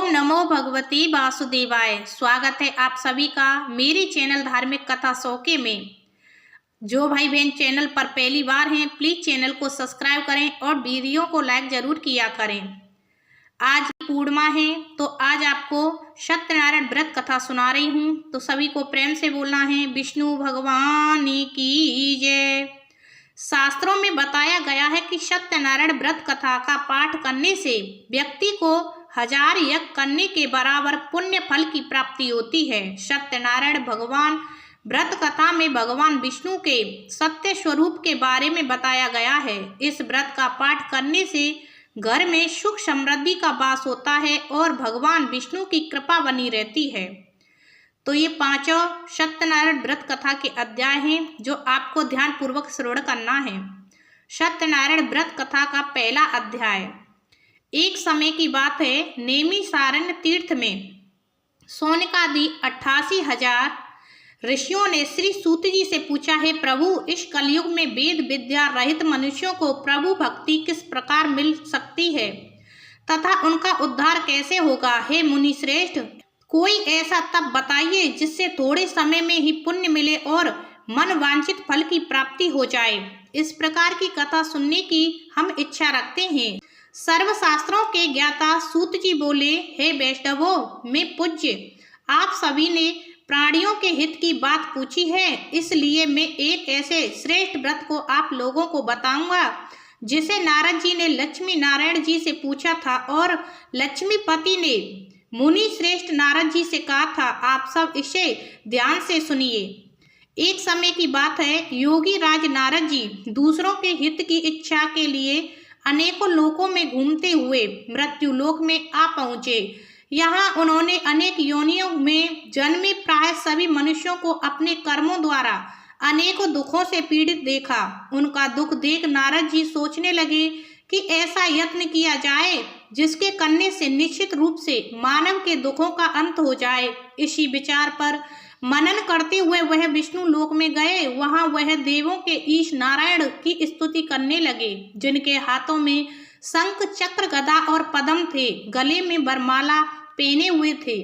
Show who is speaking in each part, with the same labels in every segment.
Speaker 1: ओम नमो भगवती वासुदेवाय। स्वागत है आप सभी का मेरे चैनल धार्मिक कथा शौके में। जो भाई बहन चैनल पर पहली बार हैं प्लीज चैनल को सब्सक्राइब करें और वीडियो को लाइक जरूर किया करें। आज पूर्णिमा है तो आज आपको सत्यनारायण व्रत कथा सुना रही हूँ, तो सभी को प्रेम से बोलना है विष्णु भगवान की जय। शास्त्रों में बताया गया है कि सत्यनारायण व्रत कथा का पाठ करने से व्यक्ति को 1000 यज्ञ करने के बराबर पुण्य फल की प्राप्ति होती है। सत्यनारायण भगवान व्रत कथा में भगवान विष्णु के सत्य स्वरूप के बारे में बताया गया है। इस व्रत का पाठ करने से घर में सुख समृद्धि का वास होता है और भगवान विष्णु की कृपा बनी रहती है। तो ये पांचों सत्यनारायण व्रत कथा के अध्याय हैं जो आपको ध्यान पूर्वक श्रवण करना है। सत्यनारायण व्रत कथा का पहला अध्याय। एक समय की बात है, नैमिषारण्य तीर्थ में सोनकादि 88,000 ऋषियों ने श्री सूत जी से पूछा है, प्रभु इस कलयुग में वेद विद्या रहित मनुष्यों को प्रभु भक्ति किस प्रकार मिल सकती है तथा उनका उद्धार कैसे होगा। हे मुनि श्रेष्ठ, कोई ऐसा तप बताइए जिससे थोड़े समय में ही पुण्य मिले और मन वांछित फल की प्राप्ति हो जाए। इस प्रकार की कथा सुनने की हम इच्छा रखते हैं। सर्वशास्त्रों के ज्ञाता सूत जी बोले, हे वैष्णवों, मैं पूज्य आप सभी ने प्राणियों के हित की बात पूछी है, इसलिए मैं एक ऐसे श्रेष्ठ व्रत को आप लोगों को बताऊंगा जिसे नारद जी ने लक्ष्मी नारायण जी से पूछा था और लक्ष्मीपति ने मुनि श्रेष्ठ नारद जी से कहा था, आप सब इसे ध्यान से सुनिए। एक समय की बात है, योगी राज नारद जी दूसरों के हित की इच्छा के लिए अनेकों लोकों में घूमते हुए मृत्यु लोक में आ पहुँचे। यहाँ उन्होंने अनेक योनियों में जन्मे प्राय सभी मनुष्यों को अपने कर्मों द्वारा अनेकों दुखों से पीड़ित देखा। उनका दुख देख नारद जी सोचने लगे कि ऐसा यत्न किया जाए जिसके करने से निश्चित रूप से मानव के दुखों का अंत हो जाए। इसी विचार पर मनन करते हुए वह विष्णु लोक में गए। वहां वह देवों के ईश नारायण की स्तुति करने लगे, जिनके हाथों में शंख चक्र गदा और पद्म थे, गले में वरमाला पहने हुए थे।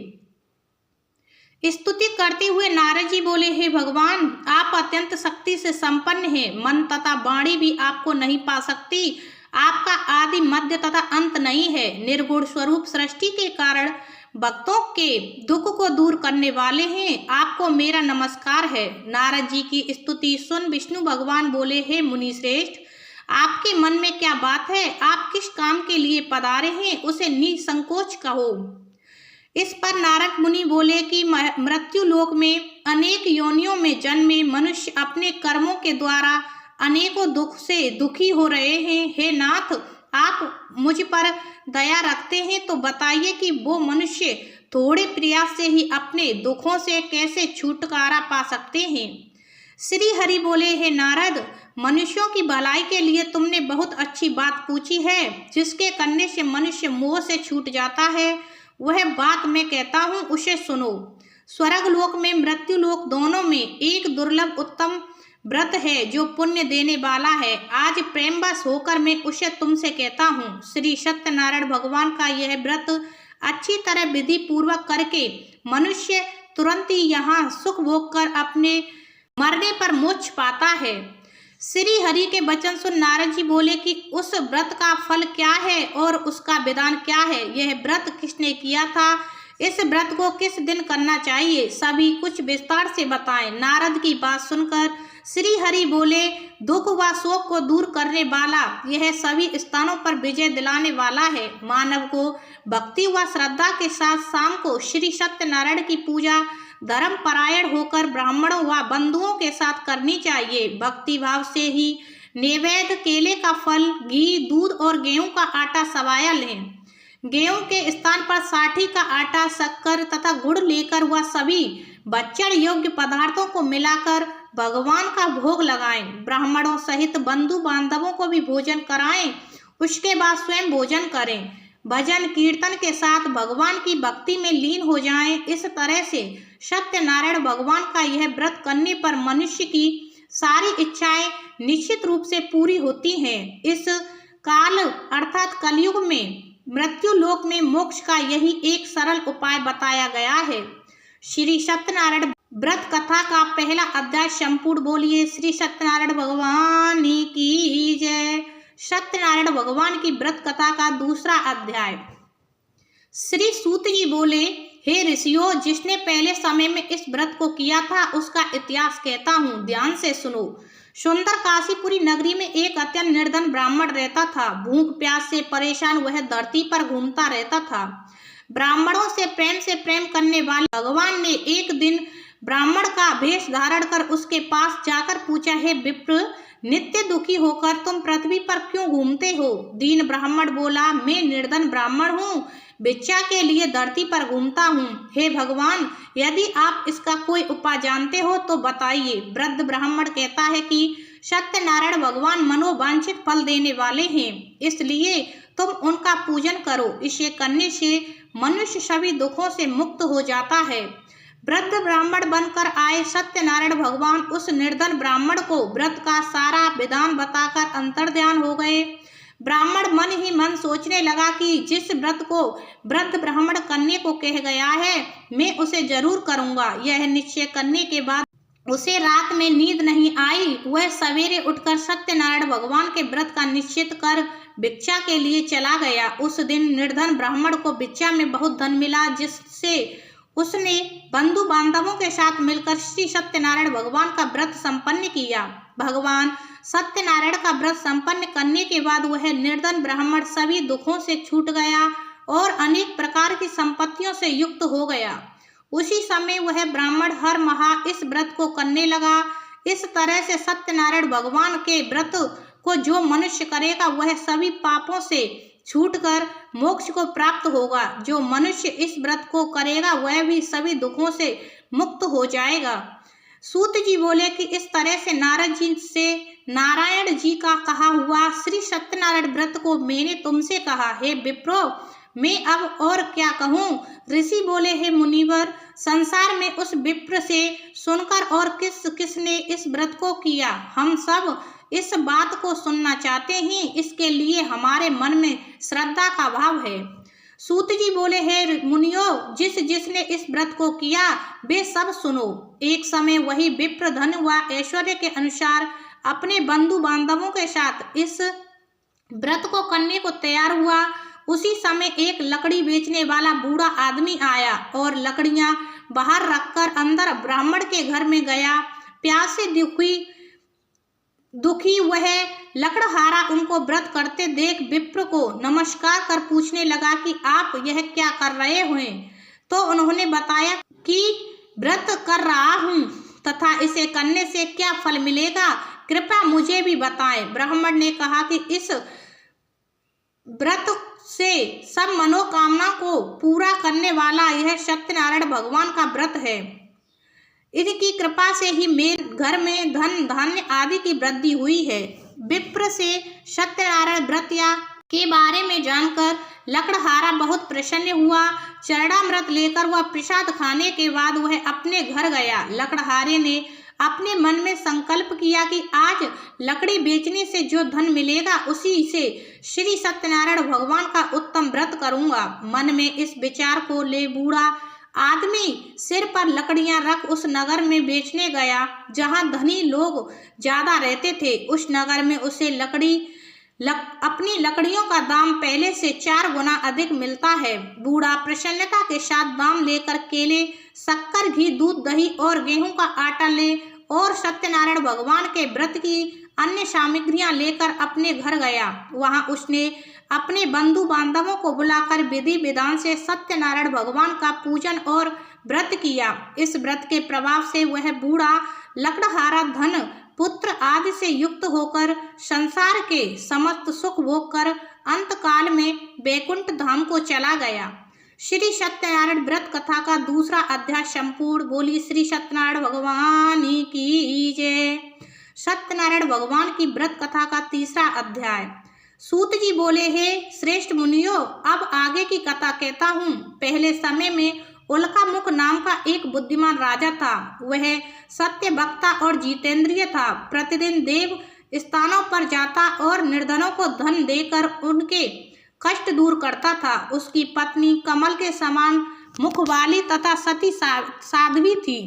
Speaker 1: स्तुति करते हुए नारद जी बोले, हे भगवान, आप अत्यंत शक्ति से संपन्न हैं, मन तथा वाणी भी आपको नहीं पा सकती। आपका आदि मध्य तथा अंत नहीं है। निर्गुण स्वरूप सृष्टि के कारण भक्तों के दुख को दूर करने वाले हैं। आपको मेरा नमस्कार है। नारद जी की स्तुति सुन विष्णु भगवान बोले, हे मुनि श्रेष्ठ, आपके मन में क्या बात है? आप किस काम के लिए पधारे हैं, उसे निसंकोच कहो। इस पर नारद मुनि बोले कि मृत्यु लोक में अनेक योनियों में जन्मे मनुष्य अपने कर्मों के द्वारा अनेकों दुख से दुखी हो रहे हैं। हे नाथ, आप मुझ पर दया रखते हैं तो बताइए कि वो मनुष्य थोड़े प्रयास से ही अपने दुखों से कैसे छुटकारा पा सकते हैं। श्री हरि बोले, हे नारद, मनुष्यों की भलाई के लिए तुमने बहुत अच्छी बात पूछी है। जिसके करने से मनुष्य मोह से छूट जाता है, वह बात मैं कहता हूँ, उसे सुनो। स्वर्ग लोक में मृत्यु लोक दोनों में एक दुर्लभ उत्तम व्रत है जो पुण्य देने वाला है। आज प्रेमवश होकर मैं उसे तुमसे कहता हूँ। श्री सत्यनारायण भगवान का यह व्रत अच्छी तरह विधि पूर्वक करके मनुष्य तुरंत ही यहाँ सुख भोग कर अपने मरने पर मोक्ष पाता है। श्री हरि के वचन सुन नारद जी बोले कि उस व्रत का फल क्या है और उसका विधान क्या है? यह व्रत किसने किया था? इस व्रत को किस दिन करना चाहिए? सभी कुछ विस्तार से बताएं। नारद की बात सुनकर श्री हरि बोले, दुख व शोक को दूर करने वाला, यह सभी स्थानों पर विजय दिलाने वाला है। मानव को भक्ति व श्रद्धा के साथ शाम को श्री सत्यनारायण की पूजा धर्म परायण होकर ब्राह्मणों व बंधुओं के साथ करनी चाहिए। भक्ति भाव से ही नैवेद्य केले का फल, घी, दूध और गेहूं का आटा सवाया लें। गेहूं के स्थान पर साठी का आटा, शक्कर तथा गुड़ लेकर वह सभी भक्षण योग्य पदार्थों को मिलाकर भगवान का भोग लगाएं। ब्राह्मणों सहित बंधु बांधवों को भी भोजन कराएं। उसके बाद स्वयं भोजन करें। भजन कीर्तन के साथ भगवान की भक्ति में लीन हो जाएं। इस तरह से सत्यनारायण भगवान का यह व्रत करने पर मनुष्य की सारी इच्छाएं निश्चित रूप से पूरी होती हैं। इस काल अर्थात कलयुग में मृत्यु लोक में मोक्ष का यही एक सरल उपाय बताया गया है। श्री सत्यनारायण व्रत कथा का पहला अध्याय संपूर्ण बोलिए श्री सत्यनारायण भगवान की जय। सत्यनारायण भगवान की व्रत कथा का दूसरा अध्याय। श्री सूत जी बोले, हे ऋषियों, जिसने पहले समय में इस व्रत को किया था उसका इतिहास कहता हूँ, ध्यान से सुनो। सुंदर काशीपुरी नगरी में एक अत्यंत निर्धन ब्राह्मण रहता था। भूख प्यास से परेशान वह धरती पर घूमता रहता था। ब्राह्मणों से प्रेम करने वाले भगवान ने एक दिन ब्राह्मण का वेश धारण कर उसके पास जाकर पूछा, हे विप्र, नित्य दुखी होकर तुम पृथ्वी पर क्यों घूमते हो? दीन ब्राह्मण बोला, मैं निर्धन ब्राह्मण हूँ, भिक्षा के लिए धरती पर घूमता हूँ। हे भगवान, यदि आप इसका कोई उपाय जानते हो तो बताइए। वृद्ध ब्राह्मण कहता है कि सत्यनारायण भगवान मनोवांछित फल देने वाले हैं, इसलिए तुम उनका पूजन करो। इसे करने से मनुष्य सभी दुखों से मुक्त हो जाता है। वृद्ध ब्राह्मण बनकर आए सत्यनारायण भगवान उस निर्धन ब्राह्मण को व्रत का सारा विधान बताकर अंतर्ध्यान हो गए। ब्राह्मण मन ही मन सोचने लगा कि जिस व्रत को वृद्ध ब्राह्मण करने को कह गया है, मैं उसे जरूर करूंगा। यह निश्चय करने के बाद उसे रात में नींद नहीं आई। वह सवेरे उठकर सत्यनारायण भगवान के व्रत का निश्चित कर भिक्षा के लिए चला गया। उस दिन निर्धन ब्राह्मण को भिक्षा में बहुत धन मिला, जिससे उसने बंधु बांधवों के साथ मिलकर श्री सत्यनारायण भगवान का व्रत संपन्न किया। भगवान सत्यनारायण का व्रत संपन्न करने के बाद वह निर्धन ब्राह्मण सभी दुखों से छूट गया और अनेक प्रकार की संपत्तियों से युक्त हो गया। उसी समय वह ब्राह्मण हर माह इस व्रत को करने लगा। इस तरह से सत्यनारायण भगवान के व्रत को जो मनुष्य करेगा वह सभी पापों से छूटकर मोक्ष को प्राप्त होगा। जो मनुष्य इस व्रत को करेगा वह भी सभी दुखों से मुक्त हो जाएगा। सूत जी बोले कि इस तरह से नारद जी से नारायण जी का कहा हुआ श्री सत्यनारायण व्रत को मैंने तुमसे कहा। हे विप्रो, मैं अब और क्या कहूँ? ऋषि बोले, हे मुनिवर, संसार में उस विप्र से सुनकर और किसने इस व्रत को किया, हम सब इस बात को सुनना चाहते हैं। इसके लिए हमारे मन में श्रद्धा का भाव है। सूत जी बोले, हे मुनियों, जिसने इस व्रत को किया वे सब सुनो। एक समय वही विप्र धन व ऐश्वर्य के अनुसार अपने बंधु बांधवों के साथ इस व्रत को करने को तैयार हुआ। उसी समय एक लकड़ी बेचने वाला बूढ़ा आदमी आया और लकड़ियां बाहर रखकर अंदर ब्राह्मण के घर में गया। प्यास से दुखी वह लकड़हारा उनको व्रत करते देख विप्र को नमस्कार कर पूछने लगा कि आप यह क्या कर रहे हैं? तो उन्होंने बताया कि व्रत कर रहा हूँ तथा इसे करने से क्या फल मिलेगा, कृपया मुझे भी बताएं। ब्राह्मण ने कहा कि इस व्रत से सब मनोकामना को पूरा करने वाला यह सत्यनारायण भगवान का व्रत है। इनकी कृपा से ही मेरे घर में धन धान्य आदि की वृद्धि हुई है। विप्र से सत्यनारायण व्रत के बारे में जानकर लकड़हारा बहुत प्रसन्न हुआ। चरणामृत लेकर वह प्रसाद खाने के बाद वह अपने घर गया। लकड़हारे ने अपने मन में संकल्प किया कि आज लकड़ी बेचने से जो धन मिलेगा उसी से श्री सत्यनारायण भगवान का उत्तम व्रत करूंगा। मन में इस विचार को ले बूढ़ा आदमी सिर पर लकड़ियां रख उस नगर में बेचने गया जहां धनी लोग ज्यादा रहते थे। उस नगर में उसे अपनी लकड़ियों का दाम पहले से 4 गुना अधिक मिलता है। बूढ़ा प्रसन्नता के साथ दाम लेकर केले, शक्कर, घी, दूध, दही और गेहूं का आटा ले और सत्यनारायण भगवान के व्रत की अन्य सामग्रियां लेकर अपने घर गया। वहां उसने अपने बंधु बांधवों को बुलाकर विधि विधान से सत्यनारायण भगवान का पूजन और व्रत किया। इस व्रत के प्रभाव से वह बूढ़ा लकड़हारा धन, पुत्र आदि से युक्त होकर संसार के समस्त सुख भोग कर अंत काल में वैकुंठ धाम को चला गया। श्री सत्यनारायण व्रत कथा का दूसरा अध्याय संपूर्ण। बोली श्री सत्यनारायण भगवान की जय। सत्यनारायण भगवान की व्रत कथा का तीसरा अध्याय। सूत जी बोले, हे श्रेष्ठ मुनियों, अब आगे की कथा कहता हूँ। पहले समय में उल्कामुख नाम का एक बुद्धिमान राजा था। वह सत्य वक्ता और जितेंद्रिय था। प्रतिदिन देव स्थानों पर जाता और निर्धनों को धन देकर उनके कष्ट दूर करता था। उसकी पत्नी कमल के समान मुख वाली तथा सती साध्वी थी।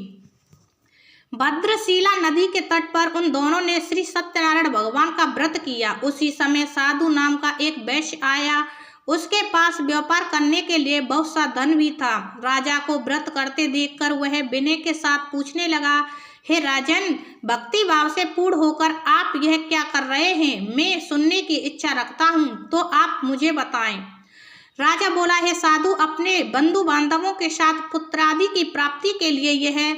Speaker 1: भद्रशिला नदी के तट पर उन दोनों ने श्री सत्यनारायण भगवान का व्रत किया। उसी समय साधु नाम का एक वैश्य आया। उसके पास व्यापार करने के लिए बहुत सा धन भी था। राजा को व्रत करते देखकर वह विनय के साथ पूछने लगा, हे राजन, भक्ति भाव से पूर्ण होकर आप यह क्या कर रहे हैं? मैं सुनने की इच्छा रखता हूँ, तो आप मुझे बताएं। राजा बोला, हे साधु, अपने बंधु बांधवों के साथ पुत्रादि की प्राप्ति के लिए यह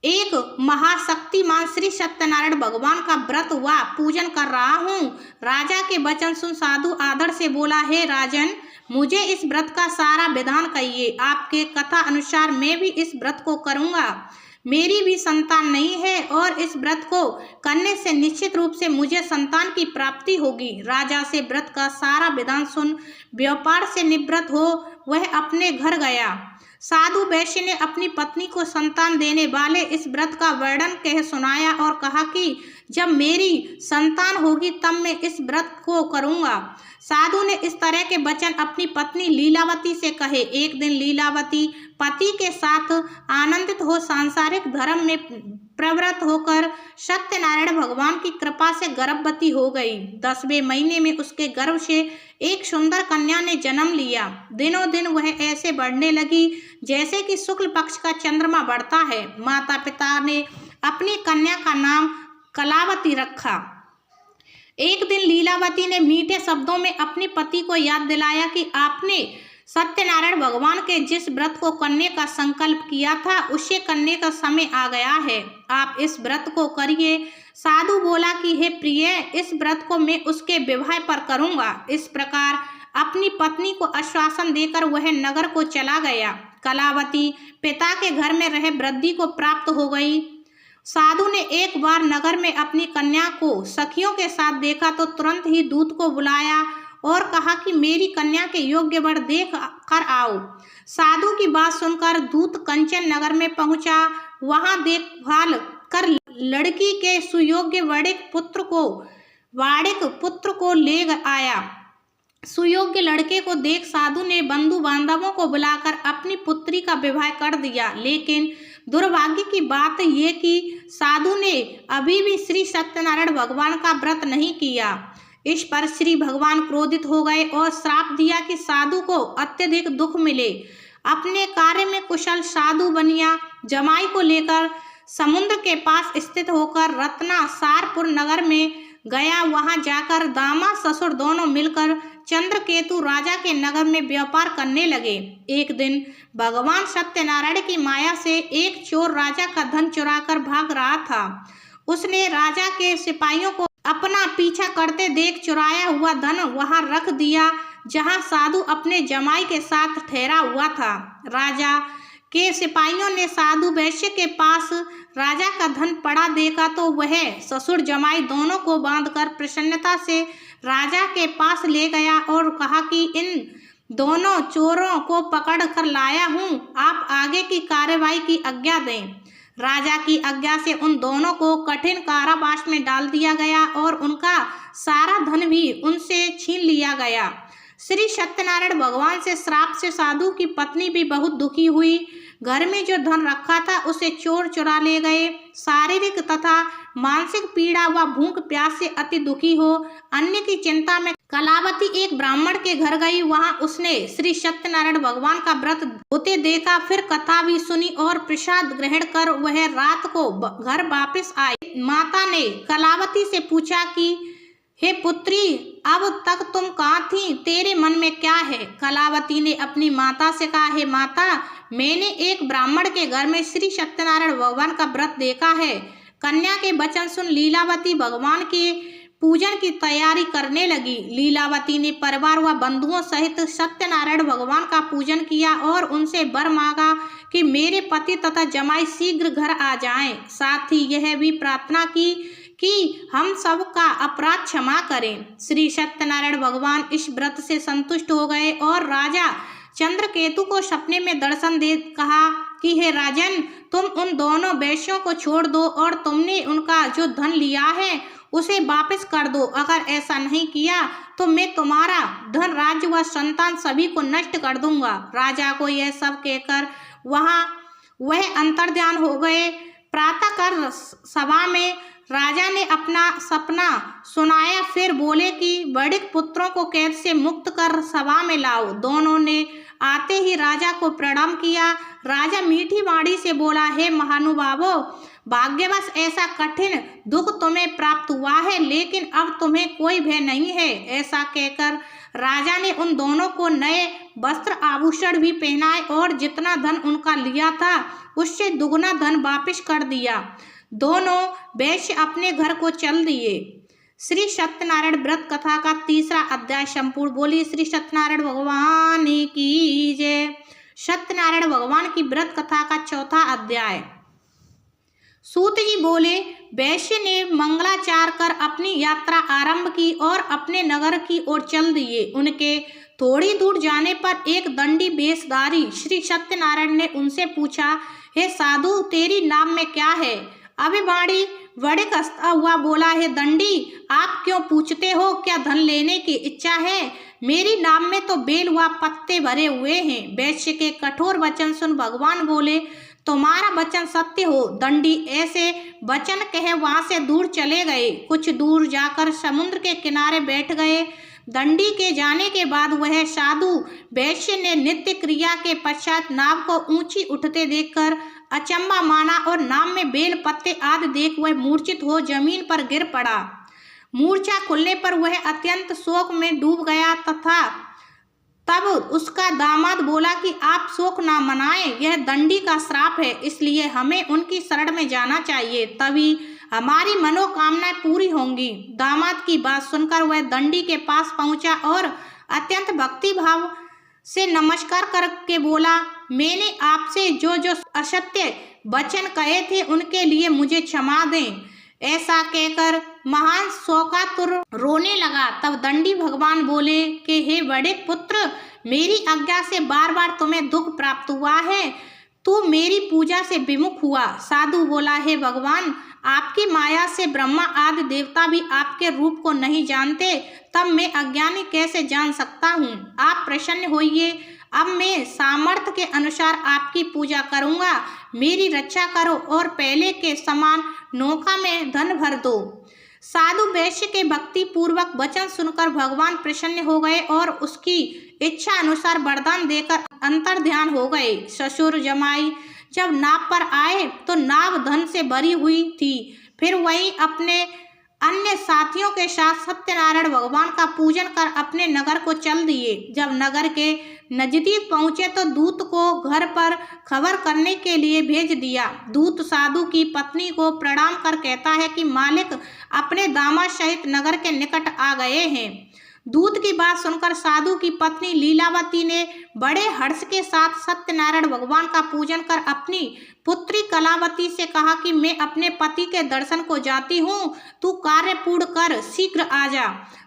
Speaker 1: एक महाशक्तिमान श्री सत्यनारायण भगवान का व्रत व पूजन कर रहा हूँ। राजा के वचन सुन साधु आदर से बोला, हे राजन, मुझे इस व्रत का सारा विधान कहिए। आपके कथा अनुसार मैं भी इस व्रत को करूँगा। मेरी भी संतान नहीं है और इस व्रत को करने से निश्चित रूप से मुझे संतान की प्राप्ति होगी। राजा से व्रत का सारा विधान सुन व्यापार से निवृत्त हो वह अपने घर गया। साधु वैश्य ने अपनी पत्नी को संतान देने वाले इस व्रत का वर्णन कह सुनाया और कहा कि जब मेरी संतान होगी तब मैं इस व्रत को करूँगा। साधु ने इस तरह के वचन अपनी पत्नी लीलावती से कहे। एक दिन लीलावती पति के साथ आनंदित हो सांसारिक धर्म में प्रवृत्त होकर सत्यनारायण भगवान की कृपा से गर्भवती हो गई। 10वें महीने में उसके गर्भ से एक सुंदर कन्या ने जन्म लिया। दिनों दिन वह ऐसे बढ़ने लगी जैसे कि शुक्ल पक्ष का चंद्रमा बढ़ता है। माता पिता ने अपनी कन्या का नाम कलावती रखा। एक दिन लीलावती ने मीठे शब्दों में अपने पति को याद दिलाया कि आपने सत्यनारायण भगवान के जिस व्रत को करने का संकल्प किया था उसे करने का समय आ गया है। आप इस व्रत को करिए। साधु बोला कि हे प्रिय, इस व्रत को मैं उसके विवाह पर करूँगा। इस प्रकार अपनी पत्नी को आश्वासन देकर वह नगर को चला गया। कलावती पिता के घर में रहे वृद्धि को प्राप्त हो गई। साधु ने एक बार नगर में अपनी कन्या को सखियों के साथ देखा तो तुरंत ही दूत को बुलाया और कहा कि मेरी कन्या के योग्य वर देख कर आओ। साधु की बात सुनकर दूत कंचन नगर में पहुंचा। वहां देखभाल कर लड़की के सुयोग्य वाड़िक पुत्र को ले आया। सुयोग्य लड़के को देख साधु ने बंधु बांधवों को बुलाकर अपनी पुत्री का विवाह कर दिया। लेकिन दुर्भाग्य की बात यह कि साधु ने अभी भी श्री सत्यनारायण भगवान का व्रत नहीं किया। इस पर श्री भगवान क्रोधित हो गए और श्राप दिया कि साधु को अत्यधिक दुख मिले। अपने कार्य में कुशल साधु बनिया जमाई को लेकर समुद्र के पास स्थित होकर रत्ना सारपुर नगर में गया। वहां जाकर दामाद ससुर दोनों मिलकर चंद्रकेतु राजा के नगर में व्यापार करने लगे। एक दिन भगवान सत्यनारायण की माया से एक चोर राजा का धन चुराकर भाग रहा था। उसने राजा के सिपाहियों को अपना पीछा करते देख चुराया हुआ धन वहां रख दिया जहां साधु अपने जमाई के साथ ठहरा हुआ था। राजा के सिपाहियों ने साधु वैश्य के पास राजा का धन पड़ा देखा तो वह ससुर जमाई दोनों को बांधकर प्रसन्नता से राजा के पास ले गया और कहा कि इन दोनों चोरों को पकड़ कर लाया हूँ, आप आगे की कार्यवाही की आज्ञा दें। राजा की आज्ञा से उन दोनों को कठिन कारावास में डाल दिया गया और उनका सारा धन भी उनसे छीन लिया गया। श्री सत्यनारायण भगवान से श्राप से साधु की पत्नी भी बहुत दुखी हुई। घर में जो धन रखा था उसे चोर चुरा ले गए। शारीरिक तथा मानसिक पीड़ा व भूख प्यास से अति दुखी हो अन्य की चिंता में कलावती एक ब्राह्मण के घर गई। वहां उसने श्री सत्यनारायण भगवान का व्रत होते देखा। फिर कथा भी सुनी और प्रसाद ग्रहण कर वह रात को घर वापस आई। माता ने कलावती से पूछा कि हे पुत्री, अब तक तुम कहाँ थी? तेरे मन में क्या है? कलावती ने अपनी माता से कहा, हे माता, मैंने एक ब्राह्मण के घर में श्री सत्यनारायण भगवान का व्रत देखा है। कन्या के वचन सुन लीलावती भगवान के पूजन की तैयारी करने लगी। लीलावती ने परिवार व बंधुओं सहित सत्यनारायण भगवान का पूजन किया और उनसे वर मांगा कि मेरे पति तथा जमाई शीघ्र घर आ जाएं। साथ ही यह भी प्रार्थना की कि हम सबका अपराध क्षमा करें। श्री सत्यनारायण भगवान इस व्रत से संतुष्ट हो गए और राजा चंद्रकेतु को सपने में दर्शन दे कहा कि हे राजन, तुम उन दोनों वैश्यों को छोड़ दो और तुमने उनका जो धन लिया है उसे वापस कर दो। अगर ऐसा नहीं किया तो मैं तुम्हारा धन, राज्य व संतान सभी को नष्ट कर दूंगा। राजा को यह सब कहकर वह अंतर्ध्यान हो गए। प्रातःकाल सभा में राजा ने अपना सपना सुनाया, फिर बोले कि बड़े पुत्रों को कैद से मुक्त कर सभा में लाओ। दोनों ने आते ही राजा को प्रणाम किया। राजा मीठी वाणी से बोला, हे महानुभावों, भाग्यवश ऐसा कठिन दुख तुम्हें प्राप्त हुआ है, लेकिन अब तुम्हें कोई भय नहीं है। ऐसा कहकर राजा ने उन दोनों को नए वस्त्र आभूषण भी पहनाए और जितना धन उनका लिया था उससे दुगना धन वापस कर दिया। दोनों वैश्य अपने घर को चल दिए। श्री सत्यनारायण व्रत कथा का 3रा अध्याय संपूर्ण। बोली श्री सत्यनारायण भगवान की जय। सत्यनारायण भगवान की व्रत कथा का 4था अध्याय। सूत जी बोले, वैश्य ने मंगलाचार कर अपनी यात्रा आरंभ की और अपने नगर की ओर चल दिए। उनके थोड़ी दूर जाने पर एक दंडी वेशधारी श्री सत्यनारायण ने उनसे पूछा, हे साधु, तेरी नाम में क्या है? अभिवाणी बड़े कसता हुआ बोला, हे दंडी, आप क्यों पूछते हो? क्या धन लेने की इच्छा है? मेरी नाम में तो बेल व पत्ते भरे हुए हैं। वैश्य के कठोर वचन सुन भगवान बोले, तुम्हारा वचन सत्य हो। दंडी ऐसे वचन कहे वहां से दूर चले गए। कुछ दूर जाकर समुद्र के किनारे बैठ गए। दंडी के जाने के बाद वह साधु वैश्य ने नित्य क्रिया के पश्चात नाव को ऊंची उठते देखकर अचंबा माना और नाव में बेल पत्ते आदि देख वह मूर्छित हो जमीन पर गिर पड़ा। मूर्छा खुलने पर वह अत्यंत शोक में डूब गया तथा तब उसका दामाद बोला कि आप शोक ना मनाएं, यह दंडी का श्राप है, इसलिए हमें उनकी शरण में जाना चाहिए, तभी हमारी मनोकामनाएं पूरी होंगी। दामाद की बात सुनकर वह दंडी के पास पहुंचा और अत्यंत भक्ति भाव से नमस्कार करके बोला, मैंने आपसे जो जो असत्य वचन कहे थे उनके लिए मुझे क्षमा दें। ऐसा कहकर महान शोकातुर रोने लगा। तब दंडी भगवान बोले कि हे बड़े पुत्र, मेरी आज्ञा से बार बार तुम्हें दुख प्राप्त हुआ है, तू मेरी पूजा से विमुख हुआ। साधु बोला, हे भगवान, आपकी माया से ब्रह्मा आदि देवता भी आपके रूप को नहीं जानते, तब मैं अज्ञानी कैसे जान सकता हूँ? आप प्रसन्न होइए, अब मैं सामर्थ्य के अनुसार आपकी पूजा करूँगा। मेरी रक्षा करो और पहले के समान नौका में धन भर दो। साधु वैश्य के भक्ति पूर्वक वचन सुनकर भगवान प्रसन्न हो गए और उसकी इच्छा अनुसार वरदान देकर अंतर्ध्यान हो गए। ससुर जमाई जब नाव पर आए तो नाव धन से भरी हुई थी। फिर वही अपने अन्य साथियों के साथ सत्यनारायण भगवान का पूजन कर अपने नगर को चल दिए। जब नगर के नजदीक पहुंचे तो दूत को घर पर खबर करने के लिए भेज दिया। दूत साधु की पत्नी को प्रणाम कर कहता है कि मालिक अपने दामाद सहित नगर के निकट आ गए हैं। दूत की बात सुनकर साधु की पत्नी लीलावती ने बड़े हर्ष के साथ सत्यनारायण भगवान का पूजन कर अपनी पुत्री कलावती से कहा कि मैं अपने पति के दर्शन को जाती हूँ, तू कार्य पूर्ण कर शीघ्र आ जा।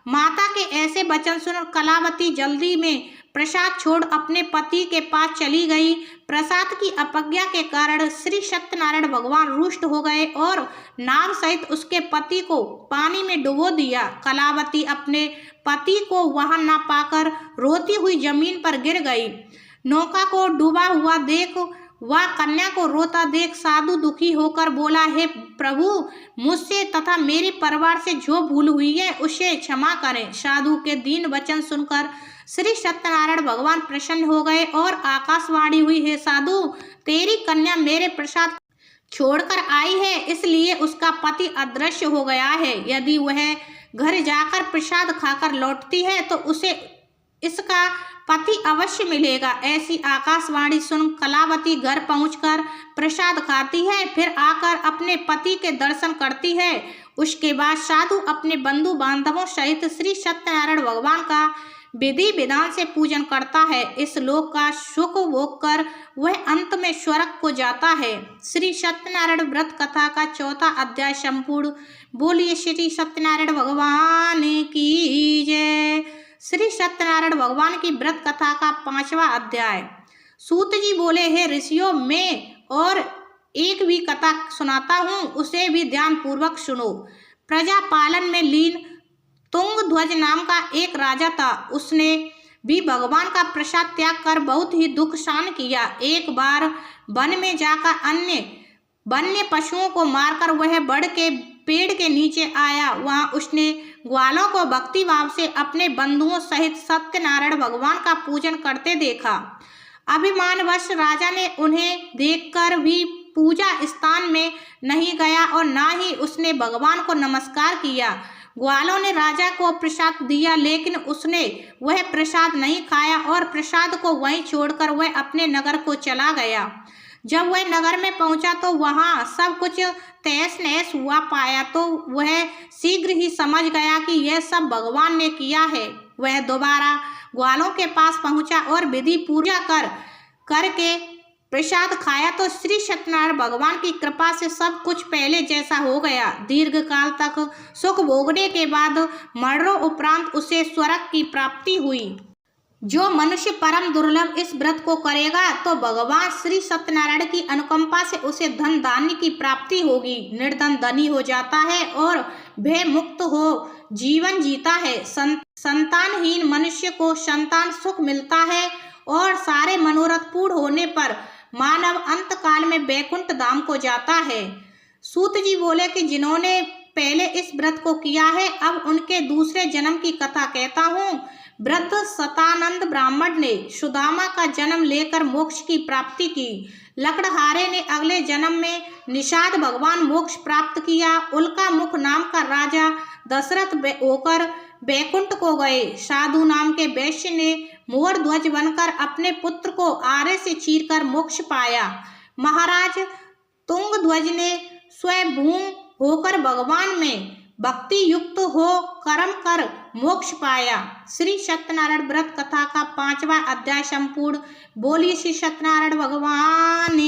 Speaker 1: माता के ऐसे वचन सुन कलावती जल्दी में प्रसाद छोड़ अपने पति के पास चली गई। प्रसाद की अपज्ञा के कारण श्री सत्यनारायण भगवान रुष्ट हो गए और नाव सहित उसके पति को पानी में डुबो दिया। कलावती अपने पति को वहां न पाकर रोती हुई जमीन पर गिर गई। नौका को डूबा हुआ देख वह कन्या को रोता देख साधु दुखी होकर बोला, हे प्रभु, मुझसे तथा मेरे परिवार से जो भूल हुई है उसे क्षमा करें। साधु के दीन वचन सुनकर श्री सत्यनारायण भगवान प्रसन्न हो गए और आकाशवाणी हुई, हे साधु, तेरी कन्या मेरे प्रसाद छोड़कर आई है, इसलिए उसका पति अदृश्य हो गया है। यदि वह घर जाकर प्रसाद खाकर लौटती है तो उसे इसका पति अवश्य मिलेगा। ऐसी आकाशवाणी सुन कलावती घर पहुंचकर प्रसाद खाती है, फिर आकर अपने पति के दर्शन करती है। उसके बाद साधु अपने बंधु बांधवों सहित श्री सत्यनारायण भगवान का विधि विधान से पूजन करता है। इस लोक का सुख भोग कर वह अंत में स्वर्ग को जाता है। श्री सत्यनारायण व्रत कथा का 4था अध्याय संपूर्ण। बोलिए श्री सत्यनारायण भगवान की जय। श्री सत्यनारायण भगवान की व्रत कथा का 5वां अध्याय। सूत जी बोले, हे ऋषियों, मैं और एक भी कथा सुनाता हूँ, उसे भी ध्यान पूर्वक सुनो। प्रजा पालन में लीन तुंगध्वज नाम का एक राजा था। उसने भी भगवान का प्रसाद त्याग कर बहुत ही दुख सहन किया। एक बार वन में जाकर अन्य वन्य पशुओं को मारकर वह बड़ के पेड़ के नीचे आया। वहां उसने ग्वालों को भक्ति भाव से अपने बंधुओं सहित सत्यनारायण भगवान का पूजन करते देखा। अभिमानवश राजा ने उन्हें देखकर भी पूजा स्थान में नहीं गया और ना ही उसने भगवान को नमस्कार किया। ग्वालों ने राजा को प्रसाद दिया, लेकिन उसने वह प्रसाद नहीं खाया और प्रसाद को वहीं छोड़कर वह अपने नगर को चला गया। जब वह नगर में पहुंचा तो वहां सब कुछ तहस नहस हुआ पाया तो वह शीघ्र ही समझ गया कि यह सब भगवान ने किया है। वह दोबारा ग्वालों के पास पहुंचा और विधि पूजा करके प्रसाद खाया तो श्री सत्यनारायण भगवान की कृपा से सब कुछ पहले जैसा हो गया। दीर्घ काल तक सुख भोगने के बाद मरणों उपरांत उसे स्वर्ग की प्राप्ति हुई। जो मनुष्य परम दुर्लभ इस व्रत को करेगा तो भगवान श्री सत्यनारायण की अनुकंपा से उसे धन धान्य की प्राप्ति होगी। निर्धन धनी हो जाता है और भय मुक्त हो जीवन जीता है। संतानहीन मनुष्य को संतान सुख मिलता है और सारे मनोरथ पूर्ण होने पर मानव अंत काल में बैकुंठ धाम को जाता है। सूत जी बोले कि जिन्होंने पहले इस व्रत को किया है अब उनके दूसरे जन्म की कथा कहता हूँ। व्रत सतानंद ब्राह्मण ने सुदामा का जन्म लेकर मोक्ष की प्राप्ति की। लकड़हारे ने अगले जन्म में निषाद भगवान मोक्ष प्राप्त किया। उल्का मुख नाम का राजा दशरथ होकर बैकुंठ को गए। साधु नाम के वैश्य ने मोर ध्वज बनकर अपने पुत्र को आरे से चीरकर मोक्ष पाया। महाराज तुंगध्वज ने स्वयं होकर भगवान में भक्ति युक्त हो कर्म कर मोक्ष पाया। श्री सत्यनारायण व्रत कथा का 5वां अध्याय संपूर्ण। बोलिए श्री सत्यनारायण भगवान